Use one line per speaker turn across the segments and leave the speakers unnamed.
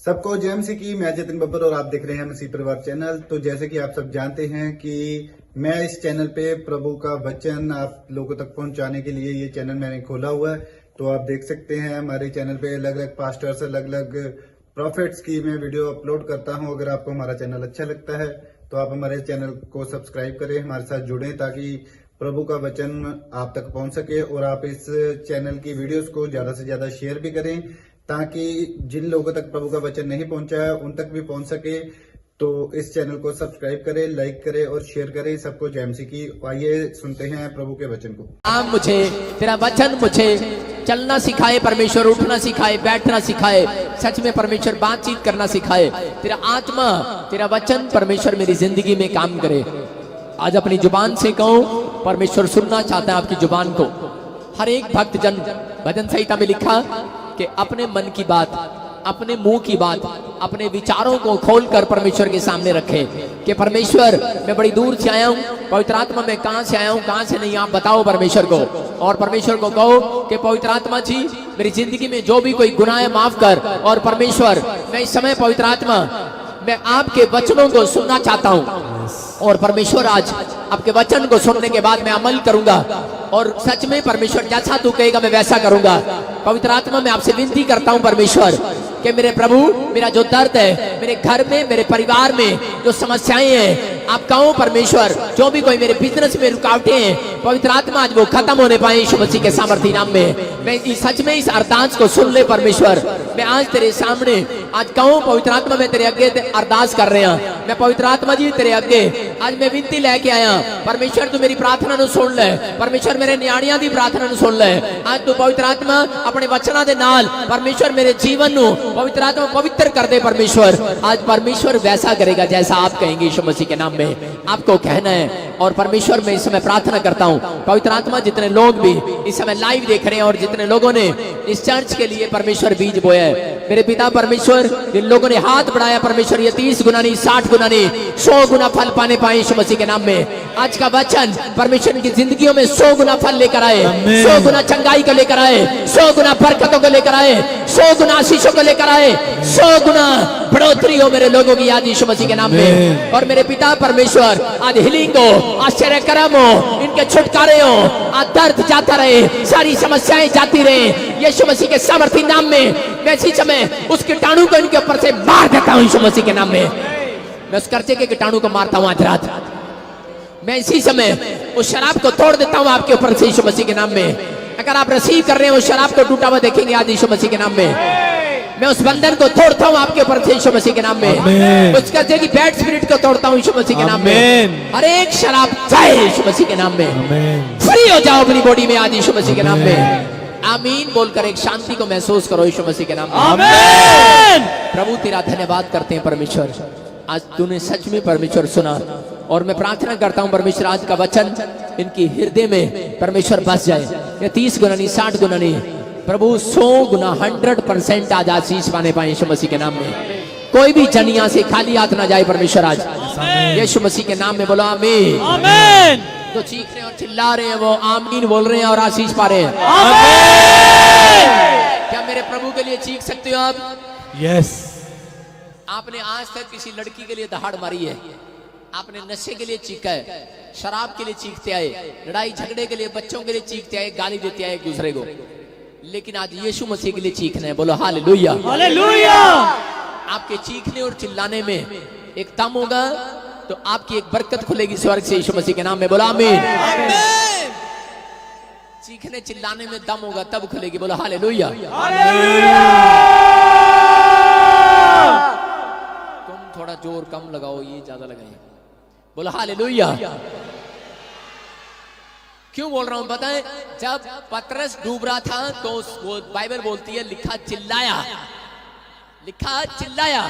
सबको जय मसीह की। मैं जतिन बब्बर और आप देख रहे हैं मसीह परिवार चैनल। तो जैसे कि आप सब जानते हैं कि मैं इस चैनल पे प्रभु का वचन आप लोगों तक पहुंचाने के लिए ये चैनल मैंने खोला हुआ है। तो आप देख सकते हैं हमारे चैनल पे अलग अलग पास्टर्स, अलग अलग प्रॉफिट्स की मैं वीडियो अपलोड करता हूं। अगर आपको हमारा चैनल अच्छा लगता है तो आप हमारे चैनल को सब्सक्राइब करें, हमारे साथ जुड़ें ताकि प्रभु का वचन आप तक पहुंच सके। और आप इस चैनल की वीडियोस को ज्यादा से ज्यादा शेयर भी करें ताकि जिन लोगों तक प्रभु का वचन नहीं पहुंचा है उन तक भी पहुंच सके। तो इस चैनल को सब्सक्राइब करें, लाइक करें और शेयर करें। सबको जय मसीह की। आइए सुनते हैं प्रभु के वचन को।
मुझे तेरा वचन मुझे चलना सिखाए परमेश्वर, उठना सिखाए, बैठना सिखाए, सच में परमेश्वर बातचीत करना सिखाए। तेरा आत्मा, तेरा वचन परमेश्वर मेरी जिंदगी में काम करे। आज अपनी जुबान से कहूं, परमेश्वर सुनना चाहता है आपकी जुबान को। हर एक भक्त जन, भजन संहिता में लिखा कि अपने मन की बात, अपने मुंह की बात, अपने विचारों को खोलकर परमेश्वर के सामने रखे कि परमेश्वर मैं बड़ी दूर से आया हूँ, पवित्र आत्मा मैं कहां से आया हूँ, कहां से नहीं, आप बताओ परमेश्वर को। और परमेश्वर को कहो कि पवित्र आत्मा जी मेरी जिंदगी में जो भी कोई गुनाह है माफ कर। और परमेश्वर मैं इस समय पवित्र आत्मा मैं आपके वचनों को सुनना चाहता हूँ। और परमेश्वर आज आपके वचन को सुनने के बाद मैं अमल करूंगा और सच में परमेश्वर जैसा तू कहेगा मैं वैसा करूंगा। पवित्र आत्मा मैं आपसे विनती करता हूं परमेश्वर कि मेरे प्रभु मेरा जो दर्द है मेरे घर में, मेरे परिवार में जो समस्याएं हैं, आप कहो परमेश्वर जो भी कोई मेरे बिजनेस में रुकावटें हैं, पवित्र आत्मा आज वो खत्म होने पाए यीशु मसीह के सामर्थी नाम में। मैं सच में इस अरदास को सुन ले परमेश्वर। मैं आज तेरे सामने आज कहूं पवित्र आत्मा मैं तेरे आगे अरदास कर रहे हैं। मैं पवित्र आत्मा जी तेरे आगे आज मैं विनती लेके आया परमेश्वर, तू मेरी प्रार्थना नु सुन ले परमेश्वर, मेरे न्याणियां दी प्रार्थना नु सुन ले। आज तू पवित्र आत्मा अपने वचना दे नाल परमेश्वर मेरे जीवन नु पवित्र आत्मा पवित्र कर दे परमेश्वर। आज परमेश्वर वैसा करेगा जैसा आप कहेंगे यीशु मसीह के नाम में। आपको कहना है। और परमेश्वर मैं इस समय प्रार्थना करता हूं पवित्र आत्मा जितने लोग भी इस समय लाइव देख रहे हैं और जितने लोगों ने इस चर्च के लिए परमेश्वर बीज बोया है, मेरे पिता परमेश्वर जिन लोगों ने हाथ बढ़ाया परमेश्वर, ये 30 गुना नहीं, 60 गुना नहीं, 100 गुना फल पाने पाए यीशु मसीह के नाम में। आज का वचन परमेश्वर की जिंदगियों में 100 गुना फल लेकर आए, 100 गुना चंगाई को लेकर आए, 100 गुना बरकतों को लेकर आए, 100 गुना आशीषों को लेकर आए, 100 गुना बढ़ोतरी हो मेरे लोगों की आज यीशु मसीह के नाम में। और मेरे पिता परमेश्वर आज हीलिंग हो, आश्चर्य कर्म हो, इनके छुटकारे हो, आज दर्द जाता रहे, सारी समस्याएं जाती रहे यीशु मसीह के सामर्थी नाम में। मैं इसी समय उस कीटाणु को इनके ऊपर से मार देता हूं यीशु मसीह के नाम में। मैं उस कर्जे के कीटाणु को मारता हूं आज रात। मैं इसी समय उस शराब को तोड़ देता हूं आपके ऊपर से यीशु मसीह के नाम में। अगर आप रिसीव कर रहे हैं उस शराब को टूटा हुआ देखेंगे आज यीशु मसीह के नाम में। मैं उस बंधन को तोड़ता हूं आपके ऊपर से यीशु मसीह के नाम में। उस कर्जे की बैड स्पिरिट को तोड़ता हूं यीशु मसीह के नाम में। हर एक शराब जाए यीशु मसीह के नाम में। फ्री हो जाओ अपनी बॉडी में आज यीशु मसीह के नाम में। आमीन बोलकर एक शांति को महसूस करो यीशु मसीह के नाम में। आमीन। प्रभु तेरा धन्यवाद करते हैं परमेश्वर, आज तूने सच में परमेश्वर सुना। और मैं प्रार्थना करता हूं परमेश्वर आज का वचन इनकी हृदय में परमेश्वर बस जाए। या 30 गुना नहीं, 60 गुना नहीं, प्रभु 100 गुना 100% आज आशीष पाने पाए यीशु मसीह के नाम में। कोई भी जन यहाँ से खाली हाथ ना जाए परमेश्वर आज यीशु मसीह के नाम में। बोलो आमीन। आमीन। जो चीख रहे हैं और चिल्ला रहे हैं वो आमीन बोल रहे हैं और आशीष पा रहे हैं। आमीन। क्या मेरे प्रभु के लिए चीख सकते हो आप?
यस।
आपने आज तक किसी लड़की के लिए दहाड़ मारी है, आपने नशे के लिए चीखा है, शराब के लिए चीखते आए, लड़ाई झगड़े के लिए, बच्चों के लिए चीखते आए, गाली देते आए एक दूसरे को, लेकिन आज यीशु मसीह के लिए चीखना है। बोलो हालेलुया। हालेलुया। आपके चीखने और चिल्लाने में एक दम होगा तो आपकी एक बरकत खुलेगी स्वर्ग से यीशु मसीह के नाम में। बोलो आमीन। चीखने चिल्लाने में दम होगा तब खुलेगी। बोलो हालेलुया। तुम थोड़ा जोर कम लगाओ, ये ज्यादा लगाइए। बोलो हालेलुया। क्यों बोल रहा हूं पता है? जब पतरस डूब रहा था तो वो बाइबल बोलती है लिखा चिल्लाया, लिखा चिल्लाया।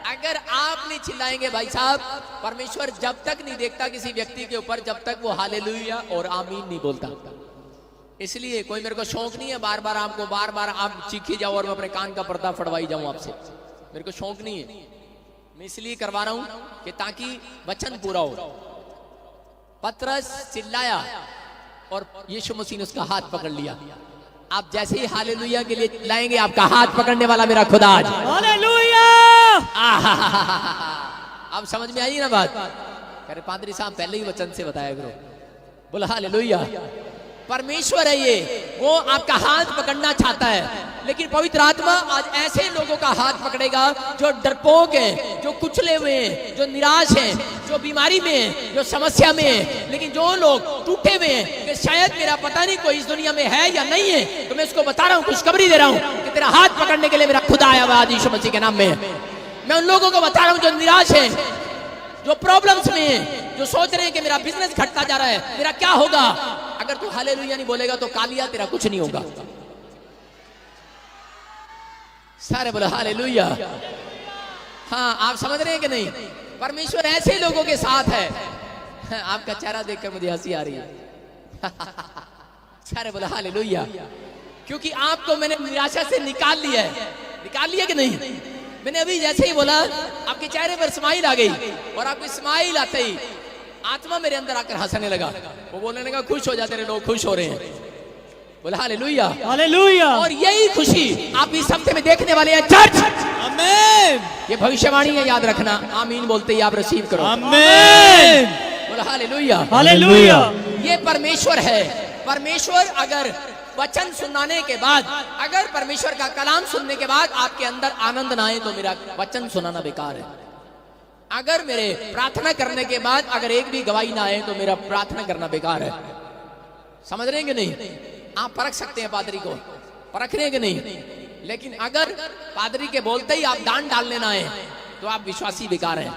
अगर आप नहीं चिल्लाएंगे भाई साहब, परमेश्वर जब तक नहीं देखता किसी व्यक्ति के ऊपर जब तक वो हालेलुया और आमीन नहीं बोलता। इसलिए कोई मेरे को शौक नहीं है बार बार आपको बार बार आप चीखी जाओ और मैं अपने कान का पर्दा फड़वाई जाऊं आपसे, मेरे को शौक नहीं है। मैं इसलिए करवा रहा हूं कि ताकि वचन पूरा हो। पतरस चिल्लाया और यीशु मसीह ने उसका हाथ पकड़ लिया। आप जैसे ही हालेलुया के लिए लाएंगे आपका हाथ पकड़ने वाला मेरा खुदा आज। हालेलुया। अब समझ में आई ना बात? कह रहे पादरी साहब पहले ही वचन से बताया करो। बोला हालेलुया। परमेश्वर है ये, वो आपका हाथ पकड़ना चाहता है, लेकिन पवित्र आत्मा आज ऐसे लोगों का हाथ पकड़ेगा जो डरपोक हैं, जो कुचले हुए हैं, जो निराश हैं, जो बीमारी में हैं, जो समस्या में हैं। लेकिन जो लोग टूटे हुए हैं कि शायद मेरा पता नहीं कोई इस दुनिया में है या नहीं है, तो मैं उसको बता रहा हूँ, खुशखबरी दे रहा हूँ कि तेरा हाथ पकड़ने के लिए मेरा खुदा आया हुआ यीशु मसीह के नाम में। मैं उन लोगों को बता रहा हूँ जो निराश है, जो प्रॉब्लम्स में है, जो सोच रहे हैं कि मेरा बिजनेस घटता जा रहा है, मेरा क्या होगा। अगर तू हालेलुया नहीं बोलेगा तो कालिया तेरा कुछ नहीं होगा। सारे बोले हालेलुया। हाँ, आप समझ रहे हैं कि नहीं? परमेश्वर ऐसे लोगों के साथ है। आपका चेहरा देखकर मुझे हंसी आ रही है। सारे बोले हालेलुया, क्योंकि आपको मैंने निराशा से निकाल लिया है। निकाल लिया कि नहीं? मैंने अभी जैसे ही बोला आपके चेहरे पर स्माइल आ गई, और आपकी स्माइल आते ही आत्मा मेरे अंदर आकर हंसने लगा। वो बोलने लगा खुश हो जाते रहे, लोग खुश हो रहे हैं। बोला हालेलुया, हालेलुया। और यही खुशी आप इस हफ्ते में देखने वाले हैं चर्च। आमीन। ये भविष्यवाणी है, याद रखना। आमीन बोलते ही आप रिसीव करो। आमीन। बोला हालेलुया, हालेलुया। ये परमेश्वर है। परमेश्वर अगर वचन सुनाने के बाद, अगर परमेश्वर का कलाम सुनने के बाद आपके अंदर आनंद ना आए तो मेरा वचन सुनाना बेकार है। अगर मेरे प्रार्थना करने के बाद अगर एक भी गवाही ना आए तो मेरा प्रार्थना करना बेकार है। समझ रहे हैं कि नहीं? आप परख सकते हैं पादरी को, परख रहे हैं कि नहीं? लेकिन अगर पादरी के बोलते ही आप दान डालने ना आए तो आप विश्वासी बेकार हैं।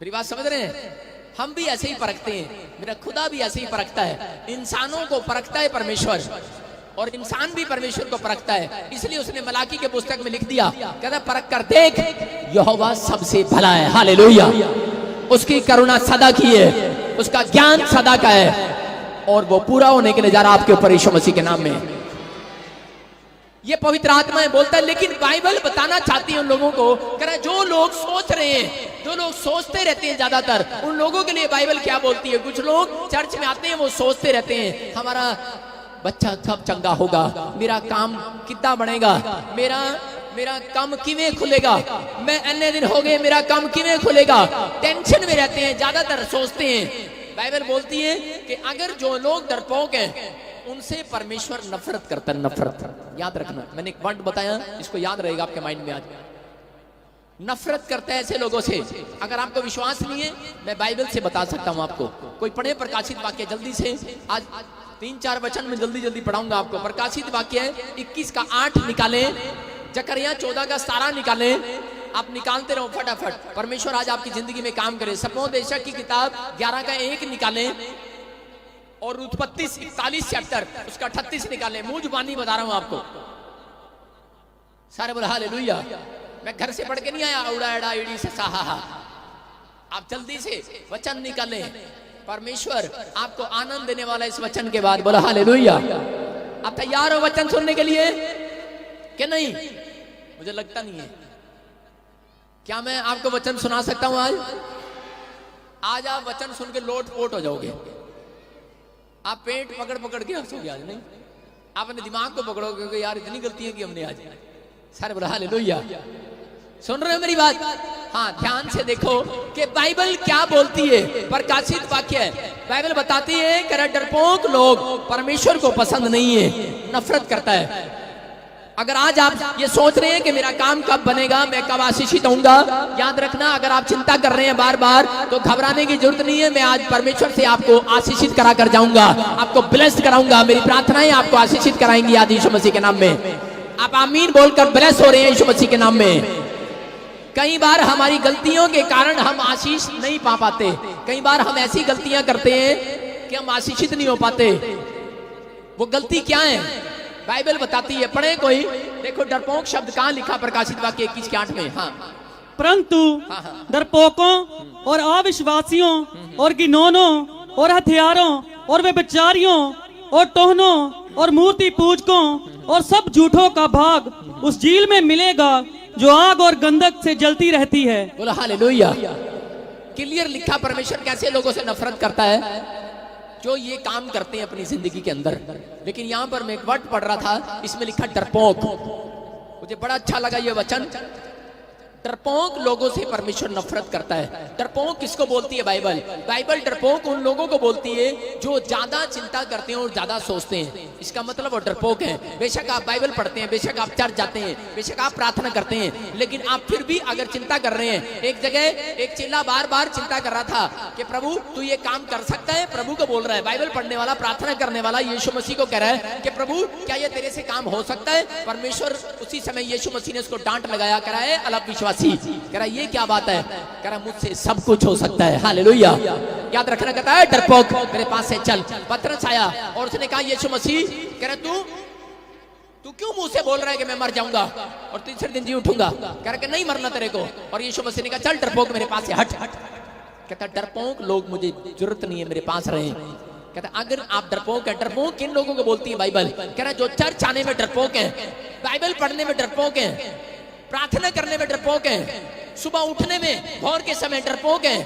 मेरी बात समझ रहे हैं? हम भी ऐसे ही परखते हैं, मेरा खुदा भी ऐसे ही परखता है। इंसानों को परखता है परमेश्वर, और इंसान भी परमेश्वर को परखता है। इसलिए उसने मलाकी के पुस्तक में लिख दिया, कहता परख कर देख, यहोवा सबसे भला है। हालेलुया। उसकी करुणा सदा की है, उसका ज्ञान सदा का है, और वो पूरा होने के लिए जा रहा आपके ऊपर यीशु मसीह के नाम में। ये पवित्र आत्मा है बोलता है। लेकिन बाइबल बताना चाहती है उन लोगों को, कह रहा जो लोग सोच रहे हैं, जो लोग सोचते रहते हैं ज्यादातर, उन लोगों के लिए बाइबल क्या बोलती है। कुछ लोग चर्च में आते हैं, वो सोचते रहते हैं हमारा बच्चा कब चंगा होगा, मेरा काम कितना बढ़ेगा, मेरा काम किवें खुलेगा, मैं अन्य दिन हो गए मेरा काम किवें खुलेगा। टेंशन में रहते हैं, ज्यादातर सोचते हैं। बाइबल बोलती है कि अगर जो लोग डरपोक हैं उनसे परमेश्वर नफरत करता है। नफरत याद रखना, मैंने एक वर्ड बताया, इसको याद रहेगा आपके माइंड में। आज नफरत करता है ऐसे लोगों से। अगर आपको विश्वास नहीं है, मैं बाइबल से बता सकता हूं आपको। कोई पढ़े प्रकाशित वाक्य जल्दी से, आज 3-4 वचन में जल्दी पढ़ाऊंगा आपको। प्रकाशित वाक्य 21 का 8 निकालें, जकरिया 14 का 17 निकालें। आप निकालते रहो फटाफट। परमेश्वर आज आपकी जिंदगी में काम करे। सपोदेशक की किताब 11 का 1 निकालें, और उत्पत्ति 41 चैप्टर उसका 38 निकालें। मुंह जुबानी बता रहा हूं आपको। सारे बोला हालेलुया। मैं घर से पढ़ के नहीं आया उड़ा एड़ा ईड़ी से साहा। आप जल्दी से वचन निकालें। परमेश्वर आपको आनंद देने वाला इस वचन के बाद। बोला हालेलुया। आप तैयार हो वचन सुनने के लिए कि नहीं? मुझे लगता नहीं है। क्या मैं आपको वचन सुना सकता हूं आज आप वचन सुन के लोट पोट हो जाओगे। आप पेट पकड़ के हंसोगे आज। नहीं, आप अपने दिमाग को पकड़ोगे क्योंकि यार इतनी गलती है कि हमने आज। सारे बोला हालेलुया। सुन रहे हो मेरी बात? हाँ, ध्यान से देखो कि बाइबल क्या बोलती है। प्रकाशित वाक्य है, बाइबल बताती है कि डरपोक लोग परमेश्वर को पसंद नहीं है, नफरत करता है। अगर आज आप ये सोच रहे हैं कि मेरा काम कब बनेगा, मैं कब आशीषित होऊंगा, याद रखना अगर आप चिंता कर रहे हैं बार बार तो घबराने की जरूरत नहीं है। मैं आज परमेश्वर से आपको आशीषित करा कर जाऊंगा, आपको ब्लेस्ड कराऊंगा। मेरी प्रार्थनाएं आपको आशीषित कराएंगी आज यीशु मसीह के नाम में। आप आमीन बोलकर ब्लेस हो रहे हैं यीशु मसीह के नाम में। कई बार हमारी गलतियों के कारण हम आशीष नहीं पा पाते। कई बार हम ऐसी गलतियां करते हैं कि हम आशीषित नहीं हो पाते। वो गलती क्या है? बाइबल बताती है। पढ़े कोई, देखो डरपोक शब्द कहां लिखा? प्रकाशित वाक्य 21 के 8 में। हाँ,
परंतु डरपोकों और अविश्वासियों और घिनौनों और हथियारों और व्यभिचारियों और टोहनों और मूर्ति पूजकों और सब झूठों का भाग उस झील में मिलेगा जो आग और गंधक से जलती रहती है।
बोला हालेलुया। क्लियर लिखा परमेश्वर कैसे लोगों से नफरत करता है जो ये काम करते हैं अपनी जिंदगी के अंदर। लेकिन यहां पर मैं एक वर्ड पढ़ रहा था, इसमें लिखा डरपोक। मुझे बड़ा अच्छा लगा ये वचन। डरपोक लोगों से परमेश्वर नफरत करता है। डरपोक किसको बोलती है बाइबल? बाइबल डरपोक उन लोगों को बोलती है जो ज्यादा चिंता करते हैं और ज्यादा सोचते हैं। इसका मतलब वो डरपोक है। बेशक आप बाइबल पढ़ते हैं, बेशक आप चर्च जाते हैं, बेशक आप प्रार्थना करते हैं, लेकिन आप फिर भी अगर चिंता कर रहे हैं। एक जगह एक चेला बार बार चिंता कर रहा था कि प्रभु तू ये काम कर सकता है। प्रभु को बोल रहा है, बाइबल पढ़ने वाला, प्रार्थना करने वाला यीशु मसीह को कह रहा है कि प्रभु क्या ये तेरे से काम हो सकता है? परमेश्वर उसी समय यीशु मसीह ने उसको डांट लगाया, कह रहा है अल्प विश्वासी, कह रहा ये क्या बात है? कह रहा मुझसे सब कुछ हो सकता है। हालेलुया। याद रखना, कहता है डरपोक मेरे पास से चल। पतरस आया और उसने कहा यीशु मसीह, कह रहा तू क्यों मुंह से बोल रहा है कि मैं मर जाऊंगा और तीसरे दिन जी उठूंगा? कह रहा कि नहीं मरना तेरे को। और यीशु मसीह ने कहा चल डरपोक मेरे पास से हट। कहता डरपोक लोग मुझे जरूरत नहीं है मेरे पास रहे। कहता अगर आप डरपोक है, डरपोक किन लोगों को बोलती है बाइबल? कह रहा जो चर्च आने में डरपोक है, बाइबल पढ़ने में डरपोक है, प्रार्थना करने में डरपोक है, सुबह उठने में भोर के समय डरपोक है,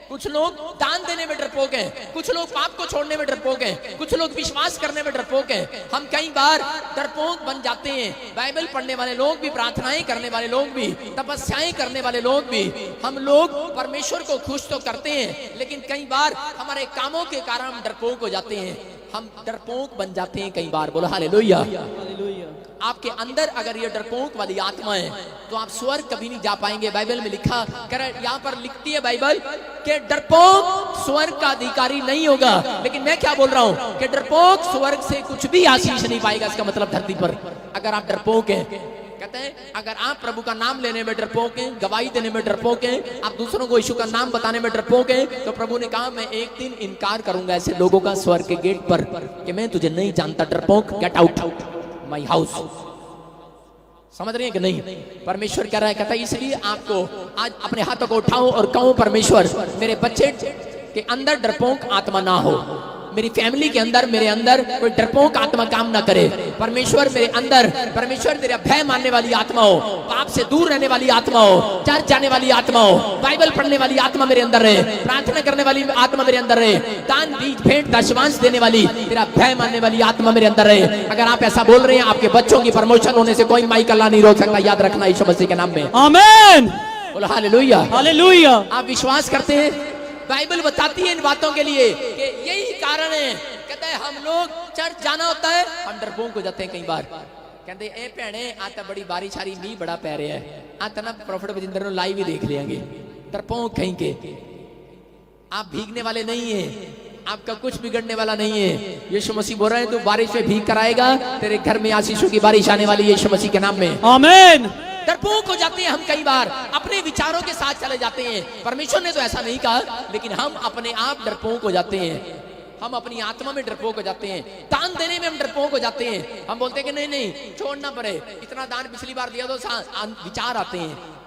कुछ लोग दान देने में डरपोक है, कुछ लोग पाप को छोड़ने में डरपोक है, कुछ लोग विश्वास करने में डरपोक है। हम कई बार डरपोक बन जाते हैं। बाइबल पढ़ने वाले लोग भी, प्रार्थनाएं करने वाले लोग भी, तपस्याएं करने वाले लोग भी, हम लोग परमेश्वर को खुश तो करते हैं, लेकिन कई बार हमारे कामों के कारण हम डरपोक हो जाते हैं। हम डरपोक बन जाते हैं कई बार। बोलो हालेलुया। आपके अंदर अगर ये डरपोक वाली आत्मा है तो आप स्वर्ग कभी नहीं जा पाएंगे। बाइबल में लिखा, यहाँ पर लिखती है बाइबल कि डरपोक स्वर्ग का अधिकारी नहीं होगा। लेकिन मैं क्या बोल रहा हूँ कि डरपोक स्वर्ग से कुछ भी आशीष नहीं पाएगा। इसका मतलब धरती पर अगर आप डरपोक हैं, कहते हैं अगर आप प्रभु का नाम लेने में डरपोक हैं, गवाही देने में डरपोक हैं, आप दूसरों को यीशु का नाम बताने में डरपोक हैं, तो प्रभु ने कहा मैं एक दिन इनकार करूंगा ऐसे लोगों का स्वर्ग के गेट पर कि मैं तुझे नहीं जानता। डरपोक गेट आउट माय हाउस। समझ रहे हैं कि नहीं? परमेश्वर कह रहा है, कहता है इसलिए आपको आज अपने हाथों को उठाओ और कहो परमेश्वर मेरे बच्चे के अंदर डरपोक आत्मा ना हो, मेरी फैमिली के अंदर, मेरे अंदर कोई डरपोक आत्मा काम ना करे। परमेश्वर मेरे अंदर, परमेश्वर तेरा भय मानने वाली आत्मा हो, पाप से दूर रहने वाली आत्मा हो, चर्च जाने वाली आत्मा हो, बाइबल पढ़ने वाली आत्मा मेरे अंदर रहे, प्रार्थना करने वाली आत्मा मेरे अंदर रहे, दान बीज भेंट दशमांश देने वाली, तेरा भय मानने वाली आत्मा मेरे अंदर रहे। अगर आप ऐसा बोल रहे हैं, आपके बच्चों की प्रमोशन होने से कोई माइक अल्लाह नहीं रोक सकता। याद रखना यीशु मसीह के नाम में।
आमीन।
बोलो हालेलुया।
हालेलुया।
आप विश्वास करते हैं? बाइबल बताती है इन बातों के लिए कि यही कारण है। कहता है हम लोग चर्च जाना होता है, हम डरपोक हो जाते हैं कई बार। कहते ए भैने आता बड़ी बारिश आ रही, मींह बड़ा पै रहा है, आता ना प्रॉफिट बजिंदर ने लाइव ही देख लेंगे। डरपोक कहीं के। आप भीगने वाले नहीं है, आपका कुछ बिगड़ने वाला नहीं है। यीशु मसीह बोल रहे हैं तू बारिश में भीग कर आएगा, तेरे घर में आशीषों की बारिश आने वाली है यीशु मसीह के नाम में।
आमीन।
डरपोक हो जाते हैं हम कई बार, अपने विचारों के साथ चले जाते हैं। परमेश्वर ने तो ऐसा नहीं कहा, लेकिन हम अपने आप डरपोक हो जाते हैं। हम अपनी आत्मा में डरपोक हो जाते हैं, दान देने में हम डरपोक हो जाते हैं। हम बोलते हैं कि नहीं नहीं छोड़ना पड़े, इतना दान पिछली बार दिया तो विचार आते हैं।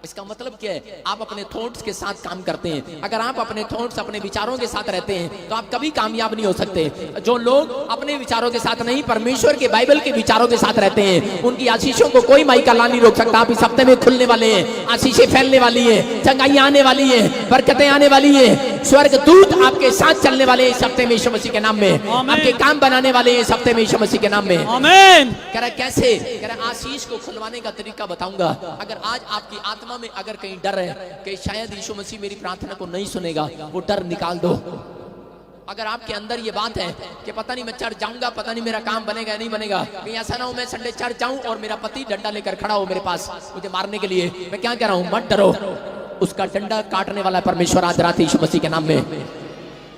इसका मतलब क्या है? आप अपने थॉट्स के साथ काम करते हैं। अगर आप अपने थॉट्स, अपने विचारों के साथ रहते हैं तो आप कभी कामयाब नहीं हो सकते। जो लोग अपने विचारों के साथ नहीं, परमेश्वर के बाइबल के विचारों के साथ रहते हैं, उनकी आशीषों को कोई माइक अल्लाह नहीं रोक सकता। आप इस हफ्ते में खुलने वाले हैं, आशीषें फैलने वाली है, चंगाइयां आने वाली है, बरकतें आने वाली है, स्वर्ग दूत आपके साथ चलने वाले हैं इस हफ्ते में यीशु मसीह के नाम में। आपके काम बनाने वाले हैं इस हफ्ते में यीशु मसीह के नाम में।
आमीन।
कह रहा कैसे? कह रहा आशीष को खुलवाने का तरीका बताऊंगा। अगर आज आपकी आत्मा में अगर कहीं डर है कि शायद यीशु मसीह मेरी प्रार्थना को नहीं सुनेगा, वो डर निकाल दो। अगर आपके अंदर ये बात है कि पता नहीं मैं चर्च जाऊंगा, पता नहीं मेरा काम बनेगा या नहीं बनेगा, कहीं ऐसा ना हो मैं संडे चर्च जाऊं और मेरा पति डंडा लेकर खड़ा हो मेरे पास मुझे मारने के लिए। मैं क्या कह रहा हूं? मत डरो, उसका डंडा काटने वाला परमेश्वर आज रात यीशु मसीह के नाम में।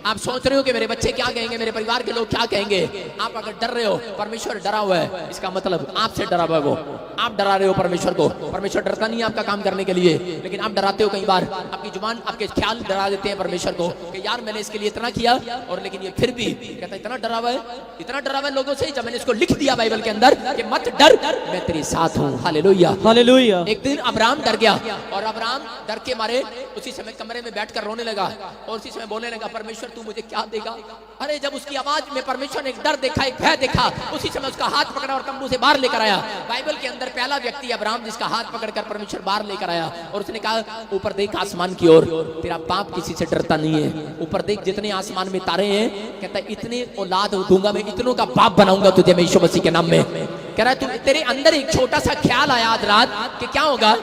आप सोच रहे हो कि मेरे बच्चे क्या कहेंगे, मेरे परिवार के लोग क्या कहेंगे? आप अगर डर रहे हो, परमेश्वर डरा हुआ है, इसका मतलब आपसे डरा हुआ है वो। आप डरा रहे हो परमेश्वर को। परमेश्वर डरता नहीं है आपका काम करने के लिए, लेकिन आप डराते हो। कई बार आपकी जुबान, आपके ख्याल डरा देते हैं परमेश्वर को कि यार मैंने इसके लिए इतना किया और लेकिन ये फिर भी कहता इतना डरा हुआ है, इतना डरा हुआ है लोगों से। जब मैंने इसको लिख दिया बाइबल के अंदर कि मत डर, मैं तेरे साथ हूँ। हालेलुया।
हालेलुया।
एक दिन अब्राहम डर गया और अब्राहम डर के मारे उसी समय कमरे में बैठकर रोने लगा और उसी समय बोलने लगा परमेश्वर तू मुझे क्या देगा। अरे जब उसकी आवाज में परमेश्वर ने एक डर देखा, एक भय देखा, उसी समय उसका हाथ पकड़ा और तंबू से बाहर लेकर आया। बाइबल के अंदर पहला व्यक्ति अब्राहम जिसका हाथ पकड़कर परमेश्वर बाहर लेकर आया और उसने कहा ऊपर देख आसमान की ओर, तेरा बाप किसी से डरता नहीं है। ऊपर देख जितने आसमान में तारे हैं, कहता है इतने औलाद दूंगा मैं, इतनों का बाप बनाऊंगा तुझे मैं यीशु मसीह के नाम में। कह रहा है तेरे अंदर एक छोटा सा ख्याल आया आज रात कि क्या होगा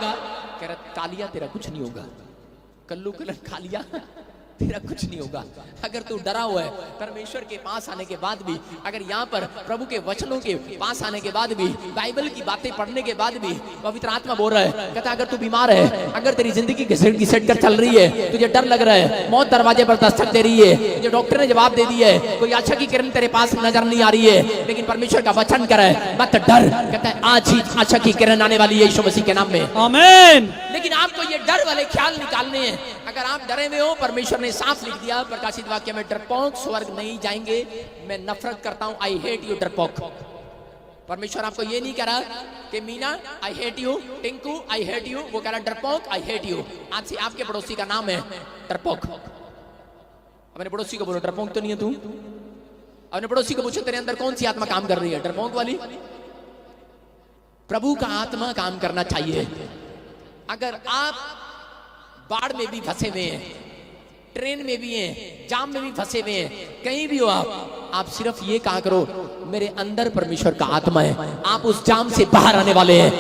कह रहा कालिया तेरा कुछ नहीं होगा, कल्लू कलन खा लिया तेरा कुछ नहीं होगा। अगर तू डरा हुआ है परमेश्वर के पास आने के बाद भी, अगर यहाँ पर प्रभु के वचनों के पास आने के बाद भी, बाइबल की बातें पढ़ने के बाद भी पवित्र आत्मा बोल रहा है, कहता अगर तू बीमार है, अगर तेरी जिंदगी घिसट कर चल रही है, तुझे डर लग रहा है, मौत दरवाजे पर दस्तक दे रही है, तुझे डॉक्टर ने जवाब दे दिया है, कोई आशा की किरण तेरे पास नजर नहीं आ रही है, लेकिन परमेश्वर का वचन कह रहा है मत डर, कहता है आज ही आशा की किरण आने वाली है यीशु मसीह के नाम में,
आमीन।
लेकिन आपको ये डर वाले ख्याल निकालने हैं। अगर आप डरे हुए हो, परमेश्वर ने साफ लिख दिया प्रकाशित वाक्य में, डरपोक स्वर्ग नहीं जाएंगे, मैं नफरत करता हूं, आई हेट यू डरपोक। परमेश्वर आपको ये नहीं कह रहा कि Meena I hate you, Tinku I hate you, वो कह रहा डरपोक आई हेट यू। आज से आपके पड़ोसी का नाम है डरपोक। अपने पड़ोसी को बोलो डरपोक तो नहीं है तू। अपने पड़ोसी को पूछो तेरे अंदर कौन सी आत्मा काम कर रही है, डरपोक वाली? प्रभु का आत्मा काम करना चाहिए। अगर आप बाढ़ में भी फंसे हुए हैं, ट्रेन में भी हैं, जाम में भी फंसे हुए हैं, कहीं भी हो आप सिर्फ ये कहा करो मेरे अंदर परमेश्वर का आत्मा है। आप उस जाम से बाहर आने वाले हैं,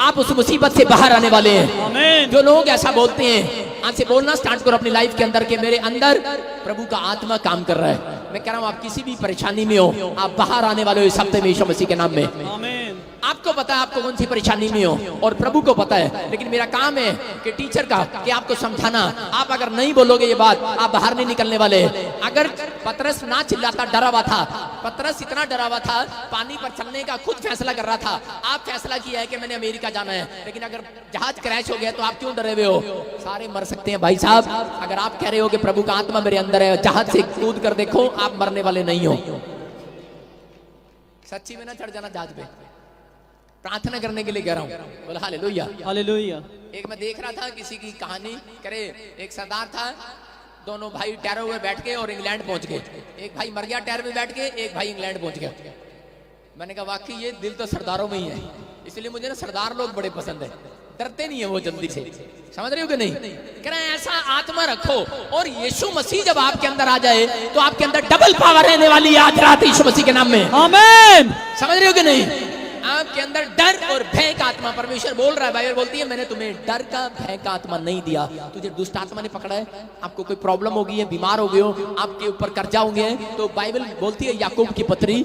आप उस मुसीबत से बाहर आने वाले हैं।
आमीन।
जो लोग ऐसा बोलते हैं, आज से बोलना स्टार्ट करो अपनी लाइफ के अंदर कि मेरे अंदर प्रभु का आत्मा काम कर रहा है। मैं कह रहा हूं आप किसी भी परेशानी में हो, आप बाहर आने वाले हो इस हफ्ते में यीशु मसीह के नाम में।
आमीन।
आपको पता है आपको कौन सी परेशानी में हो और प्रभु को पता है, लेकिन मेरा काम है कि टीचर का कि आपको समझाना। आप अगर नहीं बोलोगे ये बात, आप बाहर नहीं निकलने वाले। अगर पतरस ना चिल्लाता, डरा हुआ था, पतरस इतना डरा हुआ था, पानी पर चलने का खुद फैसला कर रहा था। आप फैसला किया है कि मैंने अमेरिका जाना है, लेकिन अगर जहाज क्रैश हो गया तो आप क्यों डरे हुए हो? सारे मर सकते हैं भाई साहब। अगर आप कह रहे हो कि प्रभु का आत्मा मेरे अंदर है, जहाज से कूद कर देखो, आप मरने वाले नहीं हो। सच्ची में ना चढ़ जाना जहाज पे। प्रार्थना करने के लिए कह रहा हूं, बोला हालेलुया
हालेलुया।
एक मैं देख रहा था किसी की कहानी, करे एक सरदार था, दोनों भाई टैरो हुए बैठ के और इंग्लैंड पहुंच गए। एक भाई मर गया टैर में बैठ के, एक भाई इंग्लैंड पहुंच गया। मैंने कहा वाकई ये दिल तो सरदारों में ही है, इसलिए मुझे ना सरदार लोग बड़े पसंद है, डरते नहीं है वो जल्दी से। समझ रहे हो कि नहीं? कह रहे हैं ऐसा आत्मा रखो और यीशु मसीह जब आपके अंदर आ जाए तो आपके अंदर डबल पावर रहने वाली है आज रात यीशु मसीह के नाम में।
आमीन।
समझ रहे हो कि नहीं? आपके अंदर डर और भय का आत्मा, परमेश्वर बोल रहा है, बाइबल बोलती है मैंने तुम्हें डर का भय का आत्मा नहीं दिया। तुझे दुष्ट आत्मा ने पकड़ा है, आपको कोई प्रॉब्लम हो गई है, बीमार हो गए हो, आपके ऊपर कर्जा हो गया है, तो बाइबल बोलती है याकूब की पत्री,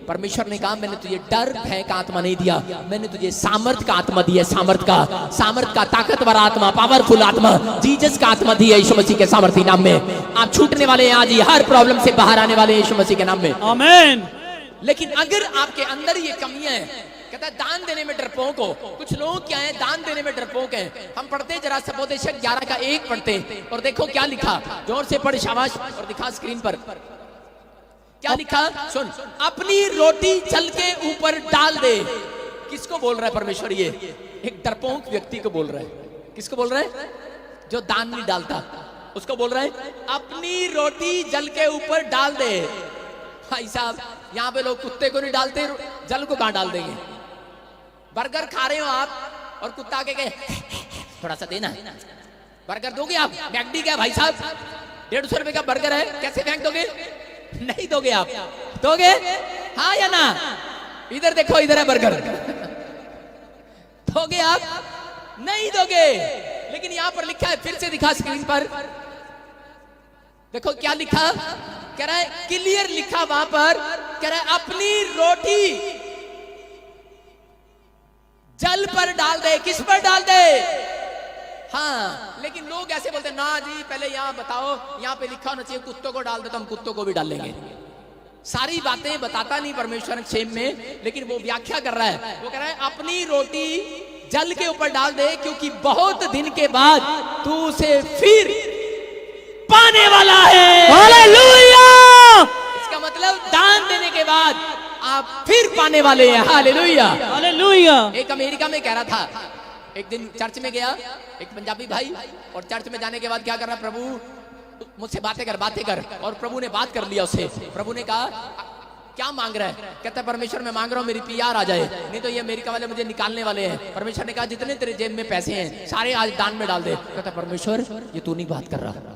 परमेश्वर ने कहा मैंने तुझे डर भय का आत्मा नहीं दिया, मैंने तुझे सामर्थ का आत्मा दिया। सामर्थ का ताकतवर आत्मा, पावरफुल आत्मा, जीसस का आत्मा दिया यीशु मसीह के सामर्थी नाम में। आप छूटने वाले हैं आज ही, हर प्रॉब्लम से बाहर आने वाले यीशु मसीह के नाम में।
आमीन।
लेकिन अगर आपके अंदर ये कमियां हैं, कहता है दान देने में डरपोक हो। कुछ लोग क्या है, दान देने में डरपोक हैं। हम पढ़ते जरा सबोदेशक 11 का 1 पढ़ते और देखो क्या लिखा, जोर से पढ़ शाबाश, और दिखा स्क्रीन पर क्या लिखा सुन। अपनी रोटी जल के ऊपर डाल दे। किसको बोल रहा है परमेश्वर? ये एक डरपोक व्यक्ति को बोल रहा है। किसको बोल रहा है? जो दान नहीं डालता उसको बोल रहा है अपनी रोटी जल के ऊपर डाल दे। भाई साहब यहाँ पे लोग कुत्ते को नहीं डालते, जल को कहां डाल देंगे? बर्गर खा रहे हो आप और कुत्ता के गए थोड़ा सा देना, बर्गर दोगे आप? मैकडी क्या भाई साहब, 150 रुपए का बर्गर है, कैसे फेंक दोगे? नहीं दोगे आप? दोगे हाँ या ना? इधर देखो, इधर है बर्गर, दोगे आप? नहीं दोगे। लेकिन यहां पर लिखा है, फिर से दिखा स्क्रीन पर, देखो क्या लिखा, कह रहा है क्लियर लिखा वहां पर, कह रहा है अपनी रोटी जल पर डाल दे। किस पर डाल दे? हाँ, लेकिन लोग ऐसे बोलते ना जी पहले यहाँ बताओ, यहाँ पे लिखा होना चाहिए कुत्तों को डाल दे, तो हम कुत्तों को भी डालेंगे। सारी बातें बताता नहीं परमेश्वर क्षेम में, लेकिन वो व्याख्या कर रहा है। वो कह रहा है अपनी रोटी जल के ऊपर डाल दे, क्योंकि बहुत दिन के बाद तू उसे फिर पाने वाला है।
हालेलुया।
इसका मतलब दान देने के बाद आप फिर पाने वाले हैं। Hallelujah,
hallelujah.
एक अमेरिका में कह रहा था, एक दिन चर्च में गया एक पंजाबी भाई, और चर्च में जाने के बाद क्या कर रहा, प्रभु मुझसे बातें कर, और प्रभु ने बात कर लिया उससे। प्रभु ने कहा क्या मांग रहा है? कहता है परमेश्वर मैं मांग रहा हूं मेरी PR आ जाए, नहीं तो ये अमेरिका वाले मुझे निकालने वाले हैं। परमेश्वर ने कहा जितने तेरे जेब में पैसे हैं सारे आज दान में डाल दे। कहता परमेश्वर ये तू नहीं बात कर रहा,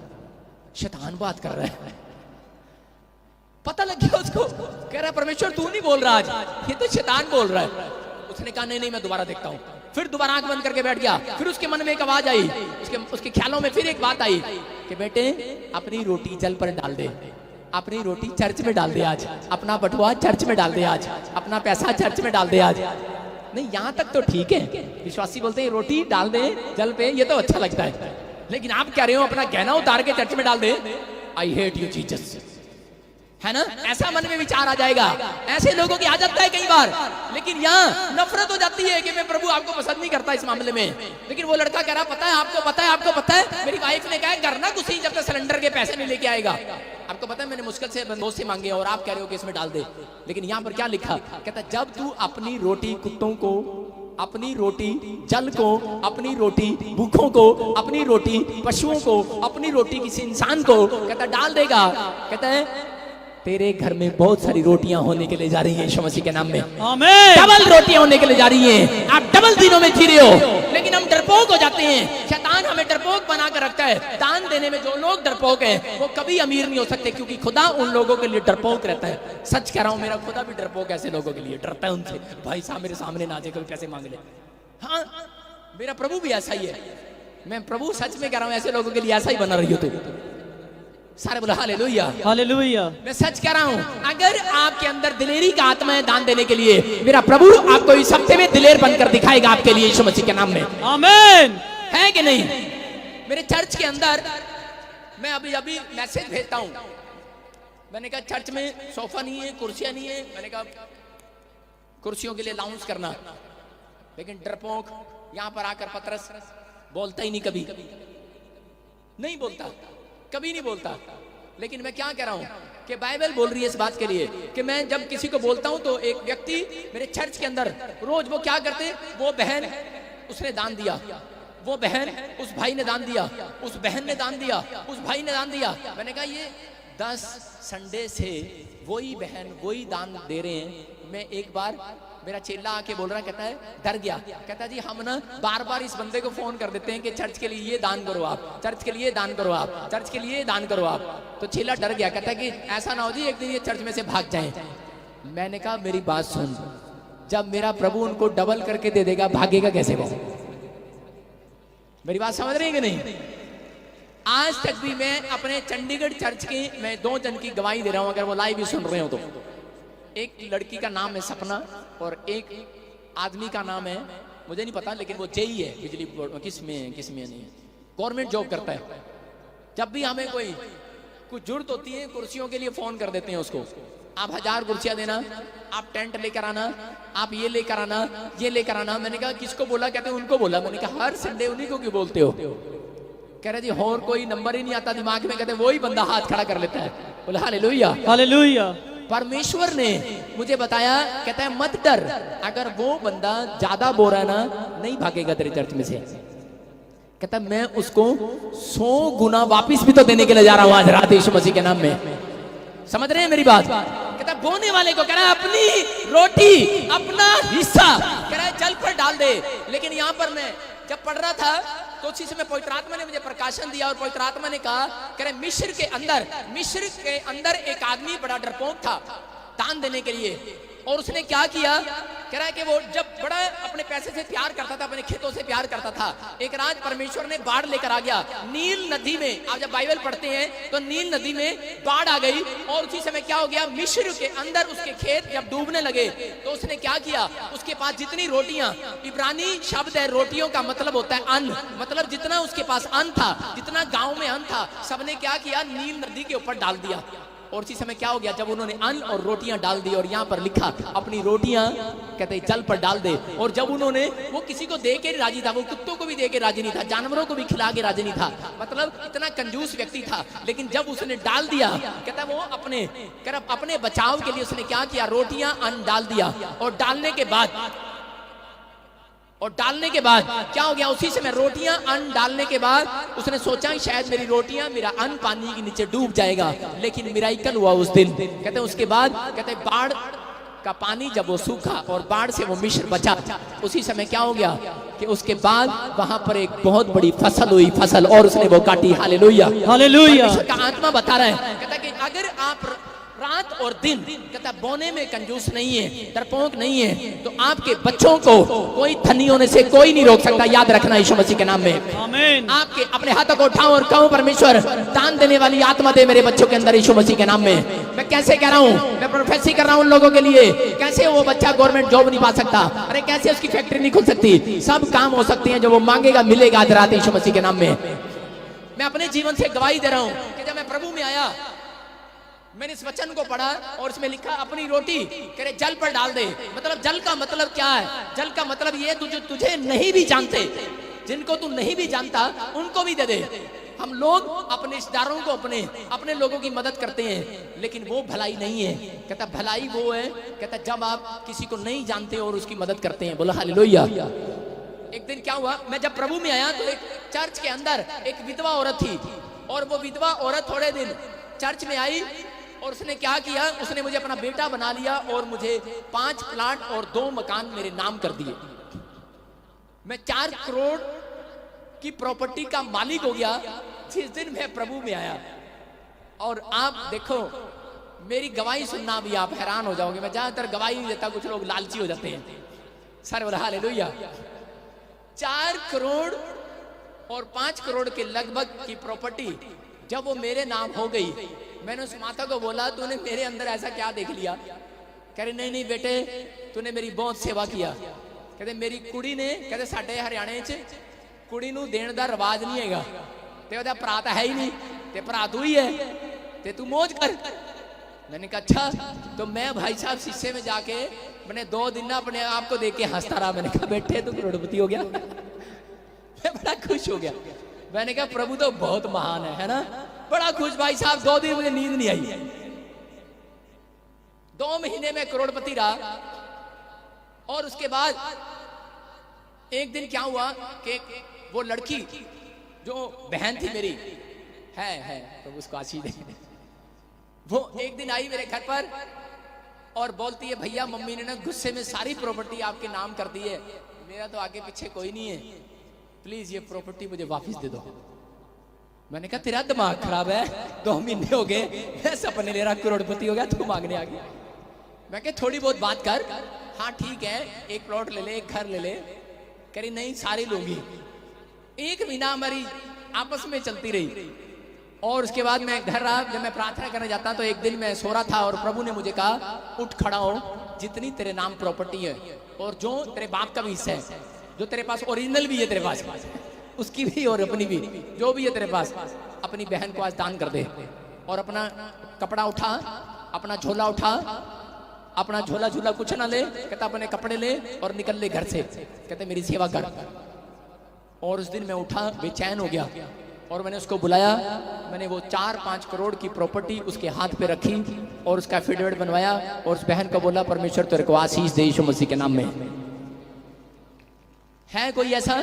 शैतान बात कर रहा है। पता लग गया उसको, कह रहा परमेश्वर तू नहीं बोल रहा आज, ये तो शैतान बोल रहा है। उसने कहा नहीं मैं दोबारा देखता हूं। फिर दोबारा आंख बंद करके बैठ गया। फिर उसके मन में एक आवाज आई, उसके ख्यालों में फिर एक बात आई कि बेटे अपनी रोटी जल पर डाल दे, अपनी रोटी चर्च में डाल दे आज, अपना बटुआ चर्च में डाल दे आज, अपना पैसा चर्च में डाल दे आज। नहीं, यहां तक तो ठीक है, विश्वासी बोलते हैं रोटी डाल दे जल पे, ये तो अच्छा लगता है। लेकिन आप कह रहे हो अपना गहना उतार के चर्च में डाल दे, आई हेट यू जीसस, है ना? ऐसा मन में विचार आ जाएगा। ऐसे लोगों की आ जाता है कई बार। लेकिन यहाँ नफरत हो जाती है कि मैं प्रभु आपको पसंद नहीं करता इस मामले में। लेकिन वो लड़का कह रहा पता है आपको, पता है आपको, पता है मेरी वाइफ ने कहा करना कुछ ही जब तक सिलेंडर के पैसे नहीं लेके आएगा। आपको पता है मैंने मुश्किल से दोस्त से मांगे और आप कह रहे हो कि इसमें डाल दे। लेकिन यहाँ पर क्या लिखा, कहता जब तू अपनी रोटी कुत्तों को, अपनी रोटी जल को, अपनी रोटी भूखों को, अपनी रोटी पशुओं को, अपनी रोटी किसी इंसान को कहता डाल देगा, कहता है तेरे घर में बहुत सारी रोटियां होने के लिए जा रही हैं यीशु मसीह के नाम में।
आमीन।
डबल रोटियां होने के लिए जा रही हैं। आप डबल दिनों में जी रहे हो। लेकिन हम डरपोक हो जाते हैं। शैतान हमें डरपोक बना कर रखता है। दान देने में जो लोग डरपोक हैं वो कभी अमीर नहीं हो सकते, क्योंकि खुदा उन लोगों के लिए डरपोक रहता है। सच कह रहा हूं, मेरा खुदा भी डरपोक ऐसे लोगों के लिए डरता है उनसे। भाई साहब मेरे सामने ना आ जाए, कोई पैसे मांग ले। हाँ, मेरा प्रभु भी ऐसा ही है। मैं प्रभु सच में कह रहा हूं, ऐसे लोगों के लिए ऐसा ही बना रही हो तू। सारे बोला हालेलुया,
हालेलुया।
मैं सच कह रहा हूं, अगर आपके अंदर दिलेरी का आत्मा है दान देने के लिए, मेरा प्रभु आपको इस हफ्ते में दिलेर बनकर दिखाएगा आपके लिए यीशु मसीह के नाम में।
आमीन।
है कि नहीं? मेरे चर्च के अंदर मैं अभी मैसेज भेजता हूं। मैंने कहा चर्च में सोफा नहीं है, कुर्सियां नहीं है। मैंने कहा कुर्सियों के लिए लाउंज करना। लेकिन डरपोक यहां पर आकर पतरस बोलता ही नहीं, कभी नहीं बोलता, कभी नहीं बोलता। लेकिन मैं क्या कह रहा हूं कि बाइबल बोल रही है इस बात के लिए कि मैं जब किसी को बोलता हूं तो एक व्यक्ति मेरे चर्च के अंदर रोज वो क्या करते, वो बहन उसने दान दिया, वो बहन उस भाई ने दान दिया, उस बहन ने दान दिया, उस भाई ने दान दिया। मैंने कहा ये 10 संडे से वही बहन वही दान दे रहे हैं। मैं एक बार मेरा चेला आके बोल रहा, कहता है डर गया, कहता जी हम ना बार बार इस बंदे को फोन कर देते हैं कि चर्च के लिए ये दान करो आप, चर्च के लिए दान करो आप, चर्च के लिए दान करो आप। तो चेला डर गया, कहता है कि ऐसा ना हो जी एक दिन ये चर्च में से भाग जाएं। मैंने कहा मेरी बात सुन, जब मेरा प्रभु उनको डबल करके दे देगा भागेगा कैसे वो? मेरी बात समझ रहे हैं कि नहीं? आज तक भी मैं अपने चंडीगढ़ चर्च की मैं 2 जन की गवाही दे रहा हूं, अगर वो लाइव भी सुन रहे हो तो। एक लड़की का नाम है सपना और एक आदमी का नाम है मुझे नहीं पता, लेकिन वो जेई है बिजली बोर्ड, किसमें नहीं है, गवर्नमेंट जॉब करता है। जब भी हमें कोई कुछ जरूरत होती है कुर्सियों के लिए फोन कर देते हैं उसको, आप 1000 कुर्सियां देना, आप टेंट लेकर आना, आप ये लेकर आना, ये लेकर आना। मैंने कहा किसको बोला? कहते हैं उनको बोला। मैंने कहा हर संडे उन्हीं को क्यों बोलते हो? कह रहे जी और कोई नंबर ही नहीं आता दिमाग में। कहते वही बंदा हाथ खड़ा कर लेता है। बोला हालेलुया,
हालेलुया।
परमेश्वर ने मुझे बताया, कहता है मत डर, अगर वो बंदा ज्यादा बोल रहा है ना नहीं भागेगा तेरे चर्च में से। कहता मैं उसको 100 गुना वापिस भी तो देने के लिए जा रहा हूं आज रात यीशु मसीह के नाम में। समझ रहे हैं मेरी बात? कहता बोने वाले को कह रहा है अपनी रोटी अपना हिस्सा कह रहा है जल पर डाल दे। लेकिन यहां पर मैं जब पढ़ रहा था तो उसी समय पवित्र आत्मा ने मुझे प्रकाशन दिया और पवित्र आत्मा ने कहा, कह रहे मिस्र के अंदर एक आदमी बड़ा डरपोक था दान देने के लिए। और उसने क्या किया, कह रहा है कि वो जब बड़ा अपने पैसे से प्यार करता था, अपने खेतों से प्यार करता था, एक रात परमेश्वर ने बाढ़ लेकर आ गया नील नदी में। आप जब बाइबल पढ़ते हैं तो नील नदी में बाढ़ आ गई और उसी समय क्या हो गया, मिस्र के अंदर उसके खेत जब डूबने लगे तो उसने क्या किया, उसके पास जितनी रोटियां, इब्रानी शब्द है रोटियों का मतलब होता है अन्न, मतलब जितना उसके पास अन्न था, जितना गांव में अन्न था, सबने क्या किया नील नदी के ऊपर डाल दिया। और इसी समय क्या हो गया, जब उन्होंने अन्न और रोटियां डाल दी और यहाँ पर लिखा अपनी रोटियां कहते जल पर डाल दे। और जब उन्होंने वो किसी को दे के राजी था, वो कुत्तों को भी दे के राजी नहीं था, जानवरों को भी खिला के राजी नहीं था, मतलब इतना कंजूस व्यक्ति था। लेकिन जब उसने डाल दिया, कहता वो अपने बचाव के लिए उसने क्या किया, रोटियां अन्न डाल दिया। और डालने के बाद क्या हो गया, उसी समय रोटियां अन्न डालने के बाद उसने सोचा शायद मेरी रोटियां मेरा अन्न पानी के नीचे डूब जाएगा। लेकिन मिराकल हुआ उस दिन। कहते उसके बाद कहते बाढ़ का पानी जब वो सूखा और बाढ़ से वो मिस्र बचा, उसी समय क्या हो गया कि उसके बाद वहां पर एक बहुत बड़ी फसल हुई, और उसने वो काटी। Hallelujah, hallelujah. का आत्मा बता रहा है, कहता कि अगर आप रात और दिन, कहता बोने में कंजूस नहीं है, डरपोक नहीं है, तो आपके बच्चों को कोई धनी होने से कोई नहीं रोक सकता। याद रखना यीशु मसीह के नाम में।
आमीन।
आपके अपने हाथों को उठाओ और कहो परमेश्वर दान देने वाली आत्मा दे मेरे बच्चों के अंदर यीशु मसीह के नाम में। मैं कैसे कह रहा हूँ, मैं प्रोफेसी कर रहा हूँ उन लोगों के लिए। कैसे वो बच्चा गवर्नमेंट जॉब नहीं पा सकता, अरे कैसे उसकी फैक्ट्री नहीं खुल सकती, सब काम हो सकते हैं जो वो मांगेगा मिलेगा आज रात यीशु मसीह के नाम में। मैं अपने जीवन से गवाही दे रहा हूँ कि जब मैं प्रभु में आया, मैंने इस वचन को पढ़ा और इसमें लिखा अपनी रोटी करे जल पर डाल दे। मतलब जल का मतलब क्या है? जल का मतलब ये तुझे नहीं भी जानते, जिनको तू नहीं भी जानता उनको भी दे दे। हम लोग अपने रिश्तेदारों को अपने लोगों की मदद करते हैं, लेकिन वो भलाई नहीं है। कहता भलाई वो है, कहता जब आप किसी को नहीं जानते और उसकी मदद करते हैं। बोला हालेलुया। एक दिन क्या हुआ, मैं जब प्रभु में आया तो एक चर्च के अंदर एक विधवा औरत थी, और वो विधवा औरत थोड़े दिन चर्च में आई और उसने क्या किया, उसने मुझे अपना बेटा बना लिया और मुझे 5 प्लाट और 2 मकान मेरे नाम कर दिए। मैं 4 करोड़ की प्रॉपर्टी का मालिक हो गया जिस दिन मैं प्रभु में आया। और आप देखो मेरी गवाही सुनना भी आप हैरान हो जाओगे। मैं ज्यादातर गवाही नहीं देता, कुछ लोग लालची हो जाते हैं। सर बोला हालेलुया। 4 करोड़ और 5 करोड़ के लगभग की प्रॉपर्टी जब वो मेरे नाम हो गई, मैंने उस माता को बोला तूने मेरे अंदर ऐसा क्या देख लिया? कह रहे नहीं बेटे, तूने मेरी बहुत सेवा किया। कहते मेरी कुड़ी ने, कहते साडे हरियाणे च कुड़ी नूं देण दा रिवाज नहीं हैगा, ते ओहदा भरा तां है ही नहीं, ते भरा तू ही है, ते तू मौज कर। मैंने कहा अच्छा। तो मैं भाई साहब शीशे में जाके मैंने 2 दिन ना अपने आप को देख के हंसता रहा। मैंने कहा बेटे तू करोड़पति हो गया। मैं बड़ा खुश हो गया। मैंने कहा प्रभु तो बहुत महान है ना। बड़ा खुश भाई साहब। 2 दिन मुझे नींद नहीं आई। 2 महीने में करोड़पति रहा। और उसके बाद एक दिन क्या हुआ कि वो लड़की जो बहन थी मेरी है तो उसको आशीष दे, वो एक दिन आई मेरे घर पर और बोलती है भैया मम्मी ने ना गुस्से में सारी प्रॉपर्टी आपके नाम कर दी है, मेरा तो आगे पीछे कोई नहीं है, प्लीज ये प्रॉपर्टी मुझे वापस दे दो। मैंने कहा तेरा दिमाग खराब है, 2 महीने हो गए मैं सपने ले रहा करोड़पति हो गया, तू मांगने आ गया। मैं कहा थोड़ी बहुत बात कर। हाँ ठीक है, एक प्लॉट ले ले, एक घर ले ले। कह रही नहीं सारी लूंगी। 1 महीना हमारी आपस में चलती रही। और उसके बाद मैं घर रहा। जब मैं प्रार्थना करने जाता तो एक दिन मैं सो रहा था और प्रभु ने मुझे कहा उठ खड़ा हो, जितनी तेरे नाम प्रॉपर्टी है और जो तेरे बाप का भी हिस्सा है, जो तेरे पास ओरिजिनल भी है तेरे पास, उसकी भी और अपनी भी, जो भी है तेरे पास, अपनी बहन को आज दान कर दे। और अपना कपड़ा उठा, अपना झोला उठा, अपना झोला झूला कुछ ना ले, कहता अपने कपड़े ले और निकल ले घर से, कहते मेरी सेवा कर। और उस दिन मैं उठा बेचैन हो गया और मैंने उसको बुलाया। मैंने वो 4-5 करोड़ की प्रॉपर्टी उसके हाथ पे रखी और उसका एफिडेविट बनवाया और उस बहन को बोला परमेश्वर तेरे को आशीष दे यीशु मसीह के नाम में। है कोई ऐसा?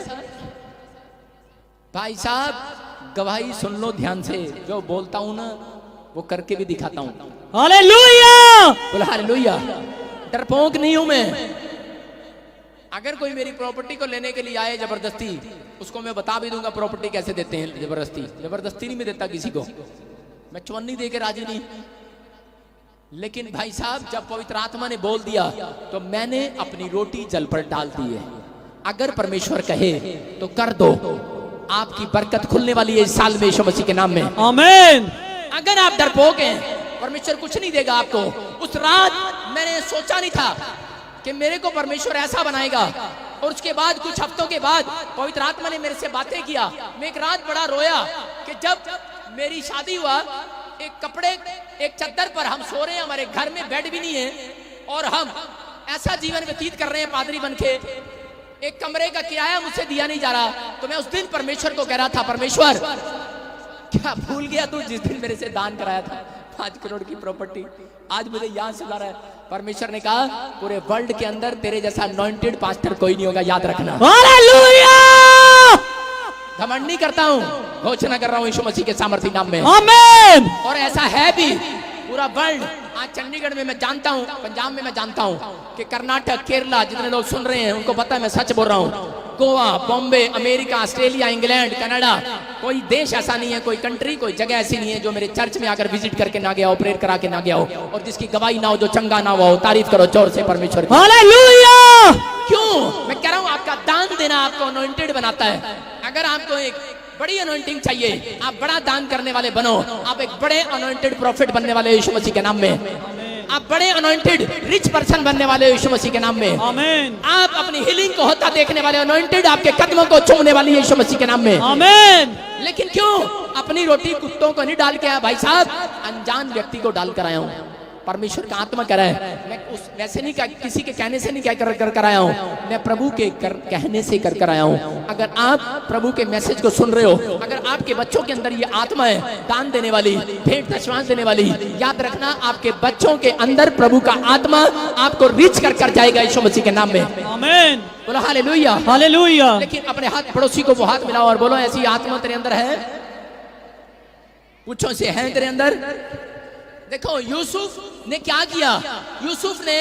भाई साहब गवाही सुन लो ध्यान से, जो बोलता हूं ना वो करके भी दिखाता हूं।
हालेलुया,
बोला हालेलुया। डरपोक नहीं हूं मैं। अगर कोई मेरी प्रॉपर्टी को लेने के लिए आए जबरदस्ती, उसको मैं बता भी दूंगा प्रॉपर्टी कैसे देते हैं। जबरदस्ती नहीं मैं देता किसी को, मैं चवन्नी दे के राजी नहीं। लेकिन भाई साहब जब पवित्र आत्मा ने बोल दिया तो मैंने अपनी रोटी जल पर डाल दी है। अगर परमेश्वर कहे तो कर दो, आपकी बरकत खुलने वाली है इस साल में यीशु मसीह के नाम में।
आमीन।
अगर आप डरपोक हैं परमेश्वर कुछ नहीं देगा आपको। उस रात मैंने सोचा नहीं था कि मेरे को परमेश्वर ऐसा बनाएगा। और उसके बाद कुछ हफ्तों के बाद पवित्र आत्मा ने मेरे से बातें किया। मैं एक रात बड़ा रोया कि जब मेरी शादी हुआ, एक कपड़े एक चद्दर पर हम सो रहे हैं, हमारे घर में बेड भी नहीं है और हम ऐसा जीवन व्यतीत कर रहे हैं पादरी बन के, एक कमरे का किराया मुझसे दिया नहीं जा रहा। तो मैं उस दिन परमेश्वर को कह रहा था परमेश्वर क्या भूल गया तू जिस दिन मेरे से दान कराया था 5 करोड़ की प्रॉपर्टी, आज मुझे याद सुला रहा है। परमेश्वर ने कहा पूरे वर्ल्ड के अंदर तेरे जैसा अनॉइंटेड पास्टर कोई नहीं होगा, याद रखना।
हालेलुया।
घमंड नहीं करता हूँ, घोषणा कर रहा हूँ यीशु मसीह के सामर्थ्य नाम में।
आमीन।
और ऐसा है भी पूरा वर्ल्ड। आज चंडीगढ़ में मैं जानता हूँ, पंजाब में मैं जानता हूँ कि कर्नाटक, केरला जितने लोग सुन रहे हैं उनको पता है मैं सच बोल रहा हूँ। Goa, Bombay, America, Australia, England, Canada, कोई देश ऐसा नहीं है, कोई कंट्री, कोई जगह ऐसी नहीं है जो मेरे चर्च में आकर विजिट करके ना गया हो, प्रेयर करा के ना गया हो, और जिसकी गवाही ना हो, जो चंगा ना हुआ हो। तारीफ करो जोर से परमेश्वर की।
हालेलुया।
क्यों? मैं कह रहा हूं आपका दान देना आपको अनॉइंटेड बनाता है। अगर आपको एक बड़ी अनॉइंटिंग चाहिए, आप बड़ा दान करने वाले बनो। आप एक बड़े अनॉइंटेड प्रॉफिट बनने वाले यीशु मसीह के नाम में। आप बड़े अनॉइंटेड रिच पर्सन बनने वाले यीशु मसीह के नाम में।
आमीन।
आप अपनी हीलिंग को होता देखने वाले अनॉइंटेड, आपके कदमों को चूमने वाली यीशु मसीह के नाम में।
आमीन।
लेकिन क्यों? अपनी रोटी कुत्तों को नहीं डाल के आया भाई साहब, अनजान व्यक्ति को डाल कर आया हूं। परमेश्वर का आत्मा कह रहा है, मैं उस वैसे नहीं, किसी के कहने से नहीं क्या कर आया हूं, मैं प्रभु के कहने से कर आया हूं। अगर आप प्रभु के मैसेज को सुन रहे हो, अगर आपके बच्चों के अंदर ये आत्मा है दान देने वाली, भेंट दशवांश देने वाली, याद रखना आपके बच्चों के अंदर प्रभु का आत्मा आपको रिच कर जाएगा यीशु मसीह के नाम में।
आमीन।
बोलो हालेलुया।
हालेलुया।
लेकिन अपने हाथ पड़ोसी को वो हाथ मिलाओ और बोलो, ऐसी आत्मा तेरे अंदर है? पूछो से है तेरे अंदर? देखो यूसुफ ने क्या किया। यूसुफ ने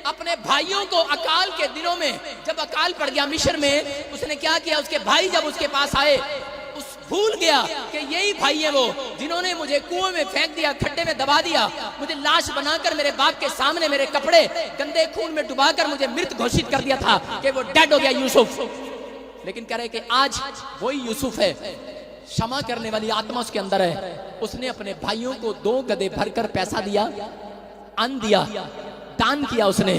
अपने भाइयों को अकाल के दिनों में, जब अकाल पड़ गया मिस्र में, उसने क्या किया, उसके भाई जब उसके पास आए, उस भूल गया कि यही भाई है वो जिन्होंने मुझे कुएं में फेंक दिया, खड्डे में दबा दिया, मुझे लाश बनाकर मेरे बाप के सामने मेरे कपड़े गंदे खून में डुबाकर मुझे मृत घोषित कर दिया था कि वो डेड हो गया यूसुफ। लेकिन कह रहे कि आज वही यूसुफ है, क्षमा करने वाली आत्मा उसके अंदर है। उसने अपने भाइयों को 2 गधे भरकर पैसा दिया, अन्न दिया, दान किया उसने,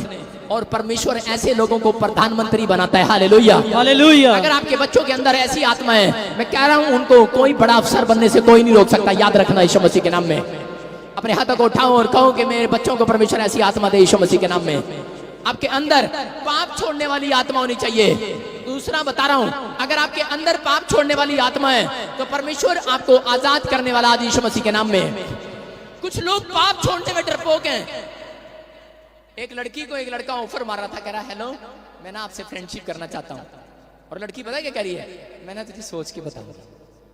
और परमेश्वर ऐसे लोगों को प्रधानमंत्री बनाता है। हालेलुया।
हालेलुया।
अगर आपके बच्चों के अंदर ऐसी आत्मा है, मैं कह रहा हूं उनको कोई बड़ा अफसर बनने से कोई नहीं रोक सकता। याद रखना यीशु मसीह के नाम में। अपने हाथों को उठाओ और कहो कि मेरे बच्चों को परमेश्वर ऐसी आत्मा दे यीशु मसीह के नाम में। आपके अंदर पाप छोड़ने वाली आत्मा होनी चाहिए। दूसरा बता रहा हूं, अगर आपके अंदर पाप छोड़ने वाली आत्मा है तो परमेश्वर आपको आजाद करने वाला आज यीशु मसीह के नाम में। कुछ लोग पाप छोड़ने में डरपोक हैं। एक लड़की को एक लड़का ऑफर मार रहा था, कह रहा हेलो मैं ना आपसे फ्रेंडशिप करना चाहता हूं, और लड़की पता है क्या कह रही है, मैंने तुझे सोच के बताऊंगा।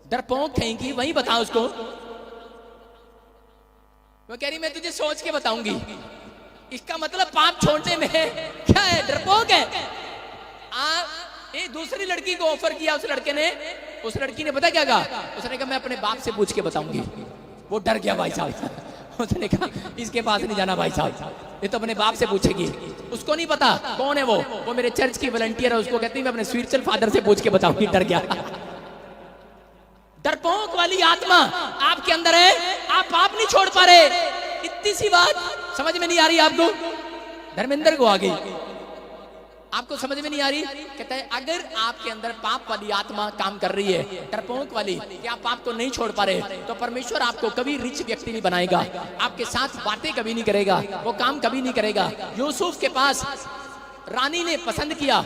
डरपोक कहेंगी, वही बता उसको। वो कह रही मैं तुझे सोच के बताऊंगी। इसका मतलब पाप छोड़ने में क्या है, डरपोक है। एक दूसरी लड़की को ऑफर किया उस लड़के ने, उस लड़की ने पता क्या कहा, उसने कहा मैं अपने बाप से पूछ के बताऊंगी। वो डर गया भाई साहब। उसने कहा इसके पास नहीं जाना भाई साहब, ये तो अपने बाप से पूछेगी। उसको नहीं पता कौन है वो मेरे चर्च की वॉलंटियर है। उसको कहती मैं अपने स्पिरिचुअल फादर से पूछ के बताऊंगी। डर गया। डरपोक वाली आत्मा आपके अंदर है, आप पाप नहीं छोड़ पा रहे। इतनी सी बात समझ में नहीं आ रही आपको? धर्मेंद्र को आ गई, आपको समझ में नहीं आ रही? कहता है अगर आपके अंदर पाप वाली आत्मा काम कर रही है, डरपोक वाली, कि आप पाप को नहीं छोड़ पा रहे, तो परमेश्वर आपको कभी रिच व्यक्ति नहीं बनाएगा, आपके साथ बातें कभी नहीं करेगा, वो काम कभी नहीं करेगा। यूसुफ के पास रानी ने पसंद किया,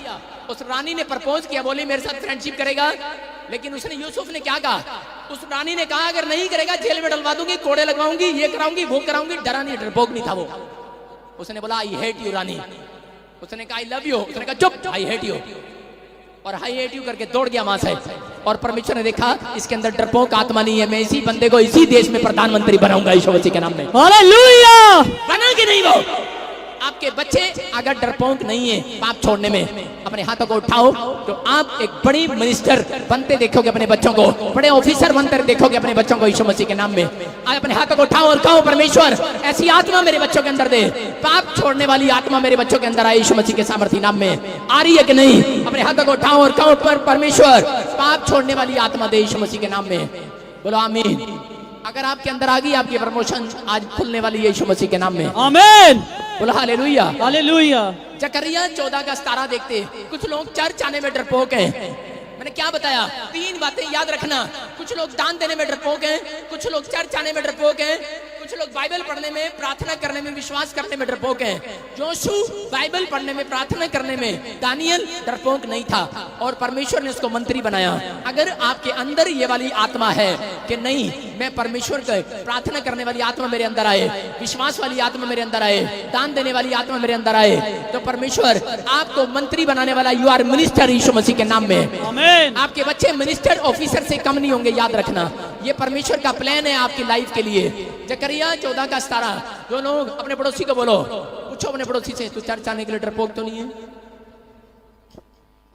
उस रानी ने प्रपोज किया, बोली मेरे साथ फ्रेंडशिप करेगा। लेकिन उसने, यूसुफ ने क्या कहा, उस रानी ने कहा अगर नहीं करेगा जेल में डलवा दूंगी, कोड़े लगवाऊंगी, ये कराऊंगी, वो कराऊंगी। डरा नहीं, डरपोक नहीं था वो। उसने बोला आई हेट यू रानी। उसने कहा आई लव यू। उसने कहा चुप, आई हेट यू। और आई हेट यू करके दौड़ गया वहां से। और परमेश्वर ने देखा इसके अंदर डरपोक आत्मा नहीं है, मैं इसी बंदे को इसी देश में प्रधानमंत्री बनाऊंगा यीशु मसीह के नाम में।
हालेलुया।
बना कि नहीं वो? आपके बच्चे अगर डरपोक नहीं है पाप छोड़ने में, अपने हाथों को उठाओ तो आप एक बड़ी मिनिस्टर बनते देखोगे अपने बच्चों को, बड़े ऑफिसर बनते देखोगे अपने बच्चों को यीशु मसीह के नाम में। आज अपने हाथों को उठाओ और कहो परमेश्वर ऐसी आत्मा मेरे बच्चों के अंदर दे, पाप छोड़ने वाली आत्मा मेरे बच्चों के अंदर आए यीशु मसीह के सामर्थ्य नाम में। आ रही है कि नहीं? अपने हाथों को उठाओ और कहो परमेश्वर पाप छोड़ने वाली आत्मा दे यीशु मसीह के नाम में। बोलो आमीन। अगर आपके अंदर आ गई, आपकी प्रमोशन आज खुलने वाली है यीशु मसीह के नाम में।
आमीन।
बोलो हालेलुया।
हालेलुया।
जकरिया 14 का 17 देखते, कुछ लोग चर्च आने में डरपोक हैं। मैंने क्या बताया? 3 बातें याद रखना। कुछ लोग दान देने में डरपोक हैं, कुछ लोग चर्च आने में डरपोक हैं, कुछ लोग बाइबल पढ़ने में, प्रार्थना करने में, विश्वास करने में डरपोक हैं। जोशु बाइबल पढ़ने में, प्रार्थना करने में, दानियल डरपोक नहीं था और परमेश्वर ने उसको मंत्री बनाया। अगर आपके अंदर ये वाली आत्मा है कि नहीं मैं परमेश्वर के प्रार्थना करने वाली आत्मा मेरे अंदर आए, विश्वास वाली आत्मा मेरे अंदर आए, दान देने वाली आत्मा मेरे अंदर आए, तो परमेश्वर आपको मंत्री बनाने वाला। यू आर मिनिस्टर यीशु मसीह के नाम में।
आमीन।
आपके बच्चे मिनिस्टर ऑफिसर से कम नहीं होंगे, याद रखना। ये परमेश्वर का प्लान है आपकी लाइफ के लिए। जकरिया 14 का 17। जो लोग अपने पड़ोसी को बोलो, पूछो अपने पड़ोसी से तू चर्च आने के लिए डरपोक तो नहीं है?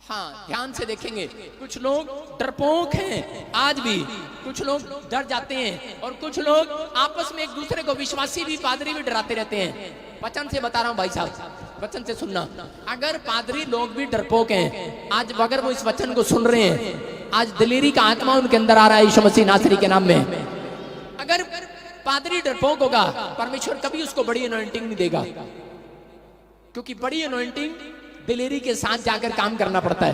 हाँ, ध्यान से देखेंगे, कुछ लोग डरपोक हैं आज भी, कुछ लोग डर जाते हैं, और कुछ लोग आपस में एक दूसरे को, विश्वासी भी पादरी भी डराते रहते हैं। वचन से बता रहा हूं भाई साहब, वचन से सुनना। अगर पादरी लोग भी डरपोक हैं आज, अगर वो इस वचन को सुन रहे हैं, आज दिलेरी का आत्मा उनके अंदर आ रहा है यीशु मसीह नासरी के नाम में। अगर पादरी डरपोक होगा, परमेश्वर कभी उसको बड़ी अनॉइंटिंग नहीं देगा, क्योंकि बड़ी अनॉइंटिंग दिलेरी के साथ जाकर काम करना पड़ता है।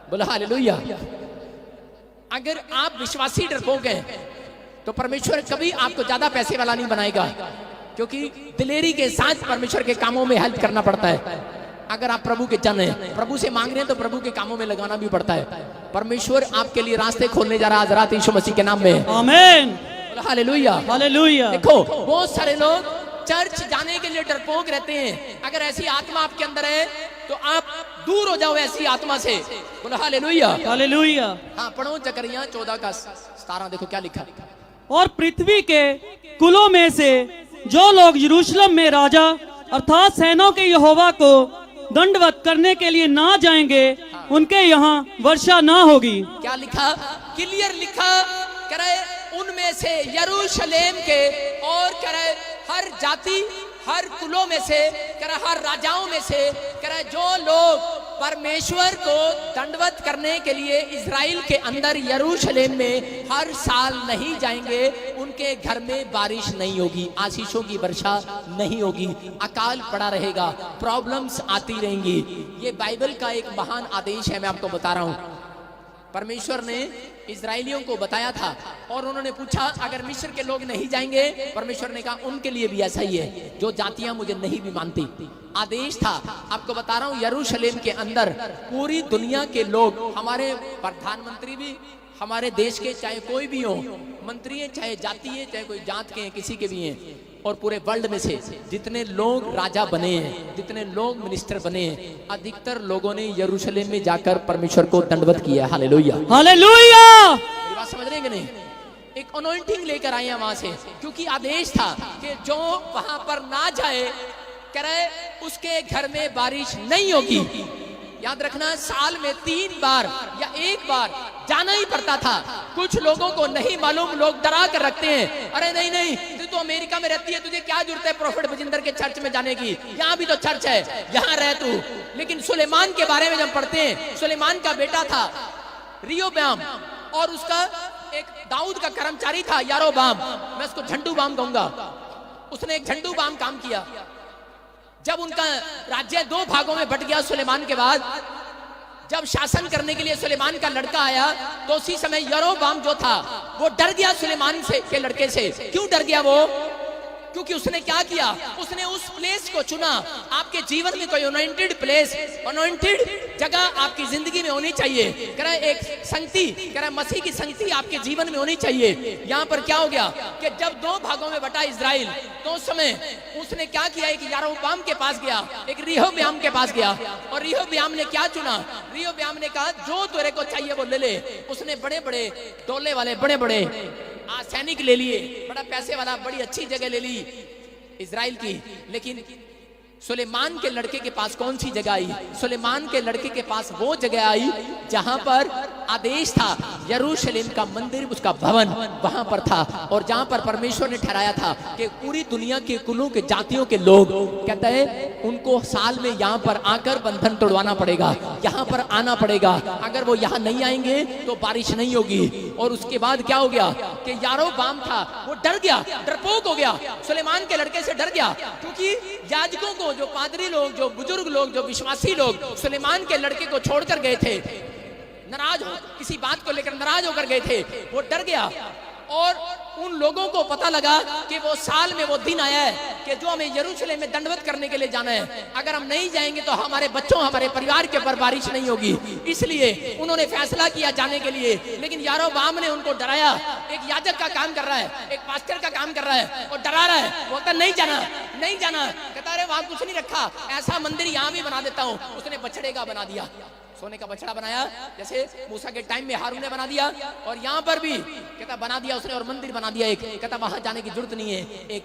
बोला हालेलुया। अगर आप विश्वासी डरपोक हैं तो परमेश्वर कभी आपको ज्यादा पैसे वाला नहीं बनाएगा, क्योंकि दिलेरी के साथ परमेश्वर के कामों में हेल्प करना पड़ता है। अगर आप प्रभु के जन हैं, प्रभु से मांग रहे हैं, तो प्रभु के कामों में लगाना भी पड़ता है। परमेश्वर आपके लिए रास्ते खोलने जा रहा है आज रात यीशु मसीह के नाम में।
आमीन,
हालेलुया,
हालेलुया।
देखो बहुत सारे लोग चर्च जाने के लिए डरपोक रहते हैं। अगर ऐसी आत्मा आपके अंदर है तो आप दूर हो जाओ ऐसी आत्मा से। बोलो हालेलुया,
हालेलुया।
हाँ, पढ़ो जकरिया 14:17, देखो क्या लिखा।
और पृथ्वी के कुलों में से जो लोग यरूशलेम में राजा अर्थात सेनाओं के यहोवा को दंडवत करने के लिए ना जाएंगे, उनके यहाँ वर्षा ना होगी।
क्या लिखा? क्लियर लिखा, कह रहे उनमें से यरूशलेम के, और कह रहे हर जाति, हर कुलों में से, कह रहे हर राजाओं में से, कह रहे जो लोग परमेश्वर को दंडवत करने के लिए इजराइल के अंदर यरूशलेम में हर साल नहीं जाएंगे, उनके घर में बारिश नहीं होगी, आशीषों की वर्षा नहीं होगी, अकाल पड़ा रहेगा, प्रॉब्लम्स आती रहेंगी। ये बाइबल का एक महान आदेश है, मैं आपको बता रहा हूं। परमेश्वर ने इजराइलियों को बताया था, और उन्होंने पूछा अगर मिस्र के लोग नहीं जाएंगे, परमेश्वर ने कहा उनके लिए भी ऐसा ही है, जो जातियां मुझे नहीं भी मानती। आदेश था, आपको बता रहा हूं, यरूशलेम के अंदर पूरी दुनिया के लोग, हमारे प्रधानमंत्री भी, हमारे देश के चाहे कोई भी हो, मंत्री है, चाहे जाति है, चाहे कोई जात के हैं, किसी के भी हैं, और पूरे वर्ल्ड में से जितने लोग राजा बने हैं, जितने लोग मिनिस्टर बने हैं, अधिकतर लोगों ने यरूशलेम में जाकर परमेश्वर को दंडवत किया। Hallelujah,
hallelujah.
मेरी बात समझ रहे हैं कि नहीं? एक अनॉइंटिंग लेकर आए हैं वहां से, क्योंकि आदेश था कि जो वहां पर ना जाए, कह रहे उसके घर में बारिश नहीं होगी। याद रखना, साल में 3 बार या 1 बार जाना ही पड़ता था। कुछ लोगों को नहीं मालूम, लोग डरा कर रखते हैं, अरे नहीं नहीं, तू तो अमेरिका में रहती है, तुझे क्या जरूरत है प्रोफेट बजिंदर के चर्च में जाने की, यहाँ भी तो चर्च है, यहाँ रह तू। लेकिन सुलेमान के बारे में जब पढ़ते हैं, सुलेमान का बेटा था रियोबाम, और उसका एक दाऊद का कर्मचारी था यारोबाम, मैं उसको झंडू बाम कहूंगा, उसने एक झंडू बाम काम किया। जब उनका राज्य 2 भागों में बट गया सुलेमान के बाद, जब शासन करने के लिए सुलेमान का लड़का आया, तो उसी समय यरोबाम जो था वो डर गया सुलेमान से के लड़के से। क्यों डर गया वो? क्योंकि उसने क्या किया, उसने उस प्लेस को चुना। आपके जीवन में कोई अनॉइंटेड प्लेस, अनॉइंटेड जगह आपकी जिंदगी में होनी चाहिए। कह रहा है एक संगति, कह रहा है मसीह की संगति आपके जीवन में होनी चाहिए। यहाँ पर क्या हो गया कि जब 2 भागों में बटा इजराइल, तो उस समय उसने क्या किया, एक यारोबाम के पास गया, एक रिहोब्याम के पास गया, और रिहोब्याम ने क्या चुना, रिहोब्याम ने कहा जो तेरे को चाहिए वो ले ले। उसने बड़े बड़े डोले वाले, बड़े बड़े सैनिक ले लिए, बड़ा पैसे वाला, बड़ी अच्छी जगह ले ली इजराइल की। लेकिन सुलेमान के लड़के के पास कौन सी जगह आई? सुलेमान के लड़के के पास वो जगह आई जहां पर आदेश था, यरूशलेम का मंदिर, उसका भवन वहां पर था, और जहां पर परमेश्वर ने ठहराया था कि पूरी दुनिया के कुलों के जातियों के लोग, कहता है उनको साल में यहाँ पर आकर बंधन तोड़वाना पड़ेगा, यहाँ पर आना पड़ेगा। अगर वो यहाँ नहीं आएंगे तो बारिश नहीं होगी। और उसके बाद क्या हो गया कि यारोबाम था वो डर गया, डरपोक हो गया, सुलेमान के लड़के से डर गया, क्योंकि याजकों को, जो पादरी लोग, जो बुजुर्ग लोग, जो विश्वासी लोग सुलेमान के लड़के को छोड़कर गए थे, नाराज हो, किसी बात को लेकर नाराज होकर गए थे, वो डर गया। और उन लोगों को पता लगा कि वो साल में वो दिन आया है कि जो हमें यरूशलेम में दंडवत करने के लिए जाना है, अगर हम नहीं जाएंगे तो हमारे बच्चों, हमारे परिवार के ऊपर बारिश नहीं होगी। इसलिए उन्होंने फैसला किया जाने के लिए। लेकिन यारोबाम ने उनको डराया। एक याजक का काम कर रहा है, एक पास्टर का काम कर रहा है, और डरा रहा है, बोलता नहीं जाना, नहीं जाना। कहता अरे वहां कुछ नहीं रखा, ऐसा मंदिर यहाँ भी बना देता हूँ। उसने बछड़े का बना दिया, सोने का बछड़ा बनाया, जैसे मूसा के टाइम में हारून ने बना दिया, और यहाँ पर भी कहता बना दिया उसने, और मंदिर बना दिया एक। कहता वहां जाने की जरूरत नहीं है, एक